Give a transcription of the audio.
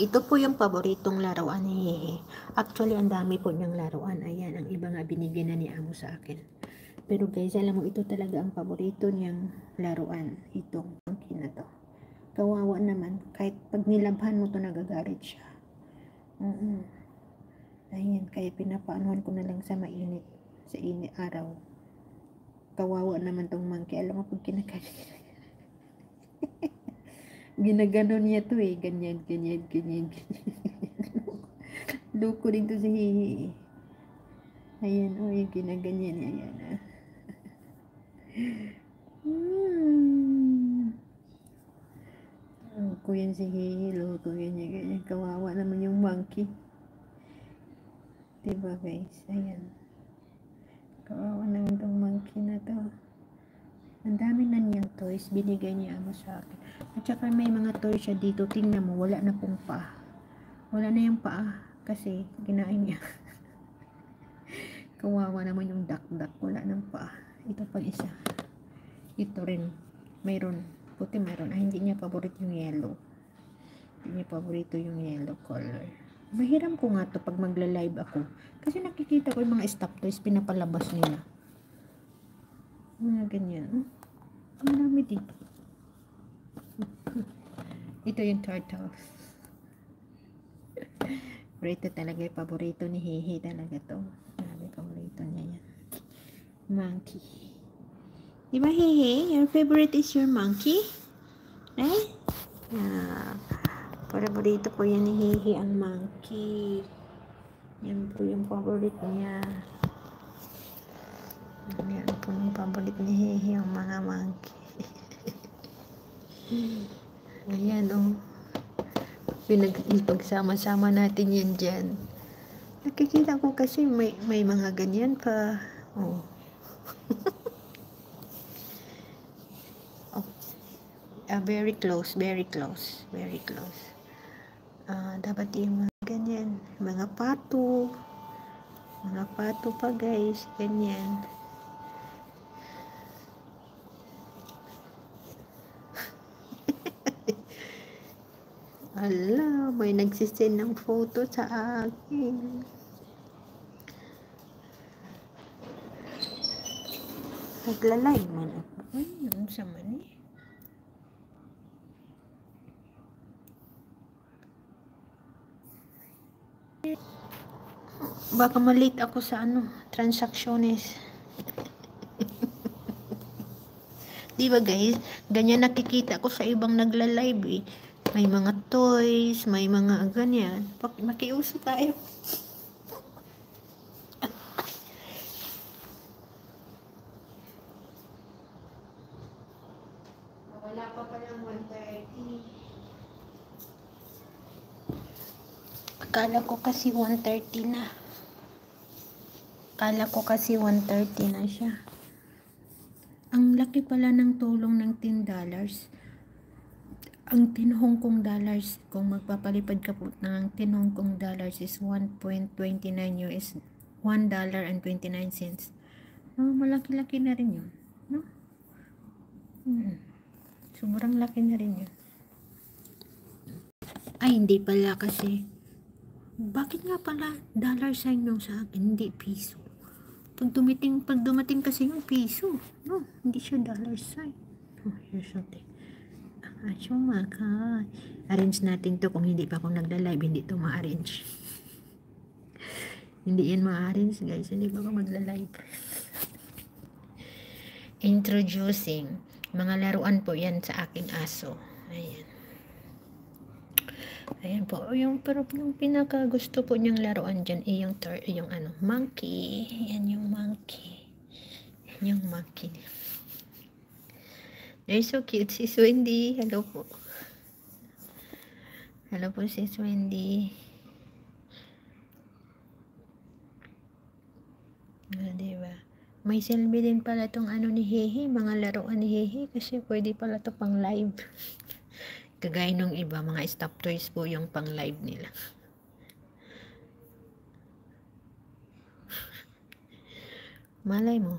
Ito po yung paboritong laruan ni Hehe. Actually, ang dami po niyang laruan. Ayan, ang iba nga binigyan na ni Amo sa akin. Pero guys, alam mo, ito talaga ang paborito niyang laruan. Itong monkey na to. Kawawa naman. Kahit pag nilabhan mo to, nagagalit siya. Ayan, kaya pinapaanuhan ko na lang sa mainit. Sa init araw. Kawawa naman tong monkey. Alam mo, pag kinakain. Ginaganon niya to eh. Ganyan. Loko din to si Hihi. Ayan, oh, yung ginaganyan niya. Ayan, Loko yan si Hihi. Loko yan niya. Ganyan. Kawawa naman yung monkey. Diba guys? Ayan. Kawawa naman tong monkey na to. Ang dami na niyang toys. Binigay niya Amo sa akin. At saka may mga toys siya dito. Tingnan mo. Wala na pong paa. Wala na yung paa. Kasi kinain niya. Kawawa naman yung duck. Wala ng paa. Ito pa isa. Ito rin. Mayroon. Puti mayroon. Hindi niya paborito yung yellow. Hindi niya paborito yung yellow color. Mahiram ko nga to pag magla-live ako. Kasi nakikita ko yung mga stop toys. Pinapalabas nila. Mga ganyan. Ang dami dito. Ito yung turtles. Paborito talaga. Paborito ni Hehe talaga to. Paborito niya yan. Monkey. Diba Hehe? Your favorite is your monkey? Eh? Paborito po yan ni Hehe ang monkey. Yan po yung paborito niya. Yan po yung paborito ni Hehe ang mga monkey. Ayan o. Pinagsama-sama natin yan dyan. Nakikita ko kasi may mga ganyan pa. Oh. Very close. Dapat yung mga ganyan. Mga pato pa guys. Ganyan. Ala, may nagsisend ng photo sa akin. Nagla-live man ako. Ay, yun sa mani. Baka malate ako sa transactiones. Diba guys? Ganyan nakikita ko sa ibang nagla-live eh. May mga toys, may mga ganyan. Makiuso tayo. Wala pa palang 1:30. Akala ko kasi 1:30 na siya. Ang laki pala ng tulong ng $10. Ang 10 Hong Kong dollars, kung magpapalipad ka po ng 10 Hong Kong dollars is 1.29 US, $1.29. Malaki-laki na rin yun. No? Sobrang laki na rin yun. Ay, hindi pala kasi. Bakit nga pala dollar sign yung sa akin, hindi piso? Pag dumating kasi yung piso. No, hindi siya dollar sign. Oh, here's something. Arrange natin to. Kung hindi pa ako nagla-live, hindi to ma-arrange. Hindi yan ma-arrange guys. Hindi pa ako magla-live. Introducing. Mga laruan po yan sa aking aso. Ayan. Ayan po. Pero yung pinaka gusto po niyang laruan dyan ay yung monkey. Ayan yung monkey. Ayan yung monkey. They're so cute. Si Wendy. Hello po. Hello po si Wendy. Diba? May selfie din pala tong ni Hehe. Mga laruan ni Hehe. Kasi pwede pala to pang live. Kagaya nung iba, mga stop toys po yung pang live nila. Malay mo.